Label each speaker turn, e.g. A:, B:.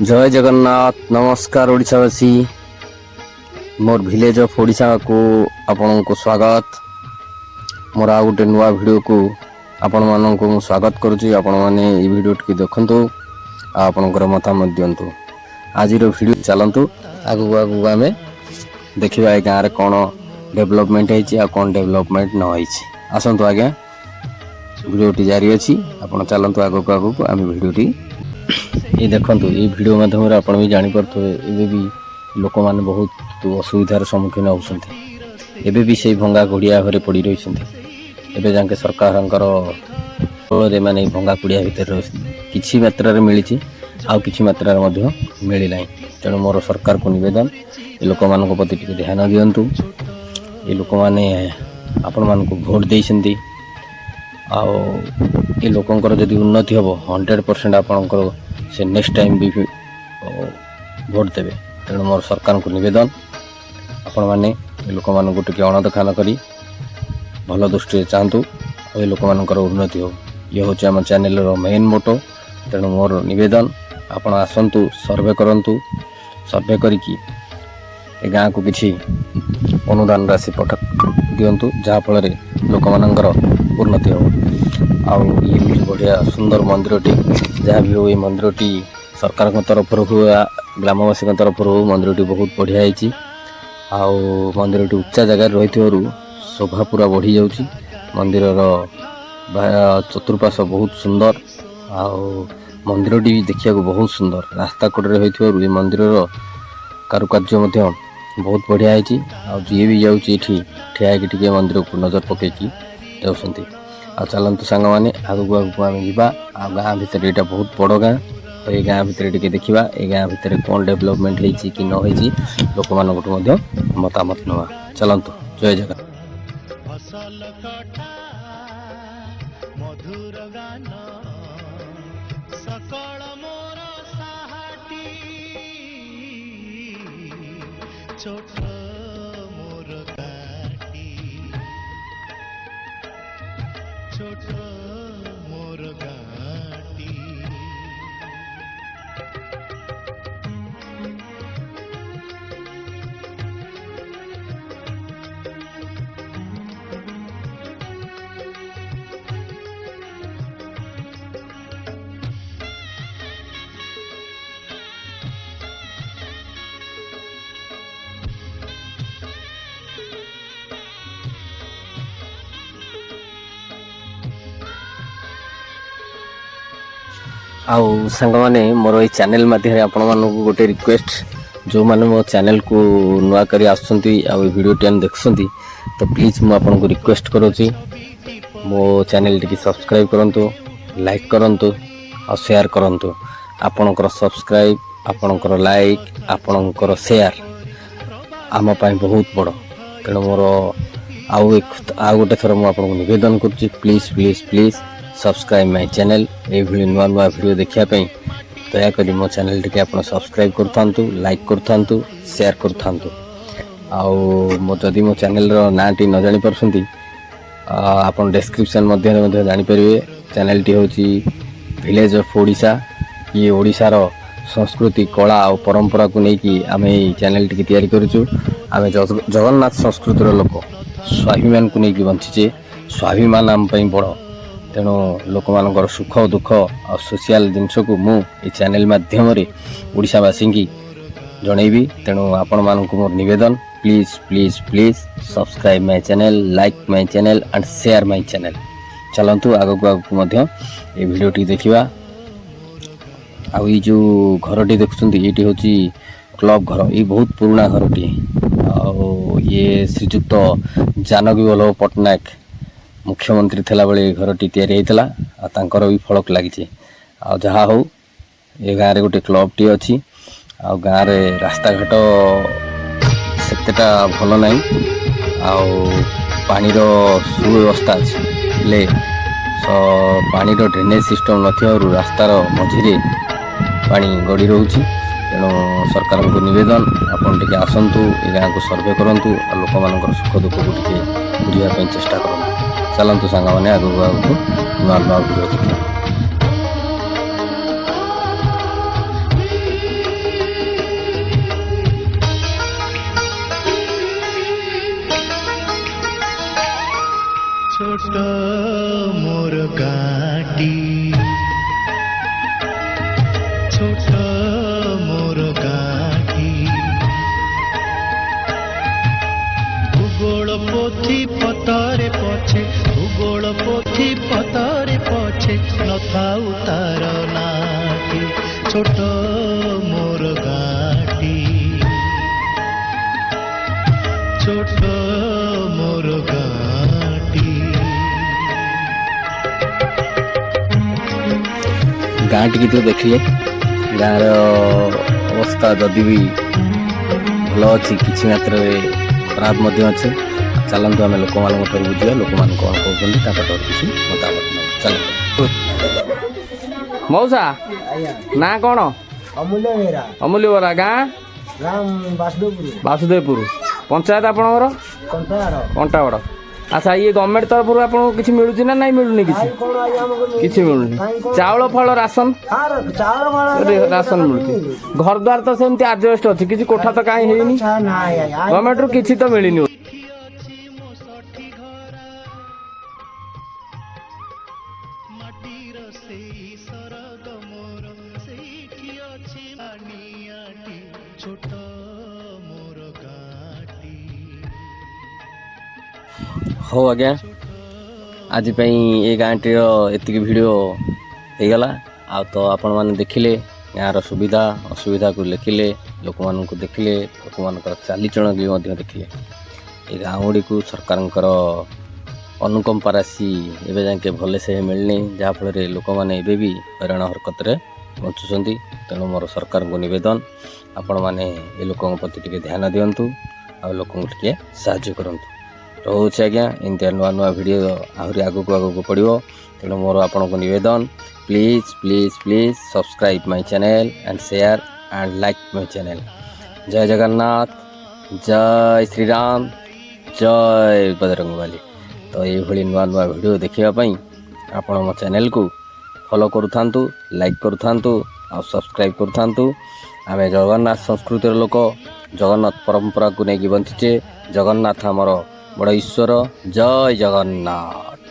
A: जय जगन्नाथ नमस्कार ओडिशावासी मोर village of Odisha को आपण को स्वागत मोर आ गोटे नुआ वीडियो को आपण मानन को स्वागत करूची। आपण माने ई वीडियो टी देखंतु आपणकर मतामत दियंतु। आज रो वीडियो चलंतु आगु आगु आमे देखिबा ए गां रे कोन डेवलपमेंट हेची आ कोन डेवलपमेंट न हेची। आसंतु आगे वीडियो टी जारी अछि। आपण चलंतु आगु आगु आमे वीडियो टी ये देखंतु ये वीडियो माध्यम रे आपण भी जानि परथबे एबे भी लोक माने बहुत असुविधार सम्मुखीन होउछन्ते। एबे भी से भंगा घोड़िया घरे पड़ी रहिसन्ते। एबे जांके सरकारंकर रे माने भंगा कुड़िया भितर रहिसन्ते। किछि मात्रा रे मिलिछि आ किछि मात्रा रे मध्ये मिलि नाही। तेणु मोर सरकार को निवेदन ए लोक मानको प्रति टिके ध्यान दियंतु। ए लोक माने आपण मानको भोट देइसन्ते आ ए लोकंकर जदि उन्नति हबो 100% आपणकर से नेक्स्ट टाइम भी भोट देवे। तेणु मोर सरकार को निवेदन आपण माने लोक मानक टिके अणदेखा न करी भल दृष्टि चाहतु ए लोक मानकर उन्नति हो। ये होचे हम चैनल रो मेन मोटो। तेणु मोर निवेदन आपण आसंतु सर्वे करंतु। सर्वे करिकी ए गाँ को किछि अनुदान राशि पठा दियंतु जहा फल रे लोक मानकर उन्नति हो। आउ ये बढ़िया सुंदर मंदिरटी जहाँ भी हो ये मंदिरटी सरकार तरफ हो ग्रामवासी तरफ हो मंदिरटी बहुत बढ़िया है। आउ मंदिरटी उच्चा जगह रही शोभा पूरा बढ़ी जाऊँगी। मंदिर चतुर्पाश बहुत सुंदर आउ मंदिरटी देखा बहुत सुंदर रास्ता कड़े रही मंदिर कारुकार्य बहुत बढ़िया है। जी भी जाऊँगी ठिया टे मंदिर को नजर पकईकी जाऊँगी। आ चलतु सांग मैंने आगू आगू आम जा गाँ भितर यहाँ बहुत बड़ गाँ। ये गाँ भितर टे देखा ये गाँ भितर कौन डेवलपमेंट होती कि न होती लोक मानक मतामत नवा। चलतु जय जगन्नाथ।
B: छोट मोर गाटी
A: आउ सांग माने मोर ये चैनल माध्यम आपण मानक गोटे रिक्वेस्ट जो माने मो चैनल को नुआ करी आसुंती आ वीडियो टेन देखुंती तो प्लीज मु आपन को रिक्वेस्ट करूची मो चैनल टी सब्सक्राइब करंतु लाइक करंतु और शेयर करंतु। आपनकर सब्सक्राइब आपनकर लाइक आपनकर शेयर आम पाई बहुत बड़। तेणु मोर आउ गोटे थर मु आपन को निवेदन करूची please please please subscribe my channel. ये नुआ नुआ वीडियो देखिया पई दयाकोरी मो चैनल टी आप सब्सक्राइब करथांतु लाइक करथांतु शेयर करथांतु। आउ मो जदि मो चैनल रो नाटी न जानि परसंती आपन डिस्क्रिप्शन मध्ये जानि परिबे। चैनल टी होची विलेज ऑफ ओडिशा। ये ओडिशा रो संस्कृति कला और परंपरा को लेकिन आम ये चैनल टी तैयारी करूँ। आम जगन्नाथ संस्कृतिर लोक स्वाभिमान को लेकिन बंचीचे स्वाभिमान आम बड़। तेणु लोक मानकर सुख दुख और सोशल जिनस को मु ये चैनल माध्यम ओडिशावासी की जनईबी। तेणु आपण मानक मोर निवेदन please please please subscribe my channel like my channel and share my channel. चलतु आगक आगक ये वीडियो टी देखा। आउ ये जो घरटी देखुं ये हूँ क्लब घर। ये बहुत पुराना घरटी। आउ ये श्रीजुक्त जानकी वल्लभ पट्टनायक मुख्यमंत्री थिला बेले घरटी तैयारी होता तांकर भी फलक लगी। आ जहा हो ये गाँव गोटे क्लब टी अच्छी। आ गाँव रे रास्ता घाट सेतेटा भल ना पानी सुव्यवस्था अच्छे पानी ड्रेनेज सिस्टम न रास्तार मझिरे पानी गड़ी रोचे। तेणु सरकार को निवेदन आपन टिके आसंतु ए गाँ को सर्वे करंतु और लोक मानकर सुख दुख को टिके बुझापी चेष्टा करंतु। चलतु सांग मैंने आगू आगू नुआ नुआ वीडियो देखिए।
B: ছোট মোর গাঁটি ভূগোল পোথি পତରେ পଛେ ভূগোল পোথি পତରେ পଛେ নথাଉ ତାର ନାଟି ছোট মোর গাঁটি ছোট মোর গাঁটি
A: ଗାଁ ଟିକେ ତ ଦେଖିଲେ ଗାଁର ଅବସ୍ଥା ଯଦି ବି ଭଲ ଅଛି କିଛି ମାତ୍ରାରେ ଖରାପ ମଧ୍ୟ ଅଛି। ଚାଲନ୍ତୁ ଆମେ ଲୋକମାନଙ୍କ ଠାରୁ ବୁଝିବା ଲୋକମାନେ କ'ଣ କହୁଛନ୍ତି ତାଙ୍କ ଠାରୁ କିଛି ମତାମତ ନେବା। ଚାଲନ୍ତୁ ମଉସା ନା କ'ଣ?
C: ଅମୂଲ୍ୟ ବେହେରା
A: ଅମୂଲ୍ୟ ବରା ଗାଁ
C: ଗ୍ରାମ ବାସୁଦେବପୁର
A: ବାସୁଦେବପୁର ପଞ୍ଚାୟତ ଆପଣଙ୍କର
C: କଣ୍ଟାଳ
A: କଣ୍ଟାଗଡ଼। ଆଚ୍ଛା ଇଏ ଗଭର୍ଣ୍ଣମେଣ୍ଟ ତରଫରୁ ଆପଣଙ୍କୁ କିଛି ମିଳୁଛି ନା ନାଇଁ ମିଳୁନି କିଛି?
C: କଣ ଆଜି ଆମକୁ
A: କିଛି ମିଳୁନି। ଚାଉଳ ଫଳ ରାସନ
C: ଚାଉଳ ଫଳ
A: ରାସନ ମିଳୁଛି। ଘର ଦ୍ୱାର ତ ସେମିତି ଆଜବେଷ୍ଟ ଅଛି କିଛି କୋଠା ତ କାହିଁ ହେଇନି। ଗଭର୍ଣ୍ଣମେଣ୍ଟରୁ କିଛି ତ ମିଳିନି।
B: ଅଛି ମୋ ଷଠି ଘରା ମାଟିର ସେଇ ସରଗ ମୋର ସେଇଠି ଅଛି ପାଣିଆଟି ଛୋଟ ମୋର ଗାଁଟି
A: ହଉ ଆଜ୍ଞା ଆଜି ପାଇଁ ଏ ଗାଁଟିର ଏତିକି ଭିଡ଼ିଓ ହେଇଗଲା। ଆଉ ତ ଆପଣମାନେ ଦେଖିଲେ ଗାଁର ସୁବିଧା ଅସୁବିଧାକୁ ଲେଖିଲେ ଲୋକମାନଙ୍କୁ ଦେଖିଲେ ଲୋକମାନଙ୍କର ଚାଲିଚଳଣି ମଧ୍ୟ ଦେଖିଲେ। ଏ ଗାଁ ଗୁଡ଼ିକୁ ସରକାରଙ୍କର ଅନୁକମ୍ପା ରାଶି ଏବେ ଯାକେ ଭଲସେ ମିଳିନି ଯାହାଫଳରେ ଲୋକମାନେ ଏବେ ବି ହଇରାଣ ହରକତରେ ବଞ୍ଚୁଛନ୍ତି। ତେଣୁ ମୋର ସରକାରଙ୍କୁ ନିବେଦନ ଆପଣମାନେ ଏ ଲୋକଙ୍କ ପ୍ରତି ଟିକେ ଧ୍ୟାନ ଦିଅନ୍ତୁ ଆଉ ଲୋକଙ୍କୁ ଟିକେ ସାହାଯ୍ୟ କରନ୍ତୁ। ରହୁଛି ଆଜ୍ଞା ଏମିତିଆ ନୂଆ ନୂଆ ଭିଡ଼ିଓ ଆହୁରି ଆଗକୁ ପଡ଼ିବ। ତେଣୁ ମୋର ଆପଣଙ୍କୁ ନିବେଦନ please please please subscribe my channel and share and like my channel. ଜୟ ଜଗନ୍ନାଥ ଜୟ ଶ୍ରୀରାମ ଜୟ ବଜରଙ୍ଗବାଲି। ତ ଏଇଭଳି ନୂଆ ନୂଆ ଭିଡ଼ିଓ ଦେଖିବା ପାଇଁ ଆପଣ ମୋ ଚ୍ୟାନେଲ୍କୁ ଫଲୋ କରୁଥାନ୍ତୁ ଲାଇକ୍ କରୁଥାନ୍ତୁ ଆଉ ସବସ୍କ୍ରାଇବ୍ କରୁଥାନ୍ତୁ। ଆମେ ଜଗନ୍ନାଥ ସଂସ୍କୃତିର ଲୋକ ଜଗନ୍ନାଥ ପରମ୍ପରାକୁ ନେଇକି ବଞ୍ଚିଛେ। ଜଗନ୍ନାଥ ଆମର ବଡ଼ ଈଶ୍ୱର। ଜୟ ଜଗନ୍ନାଥ।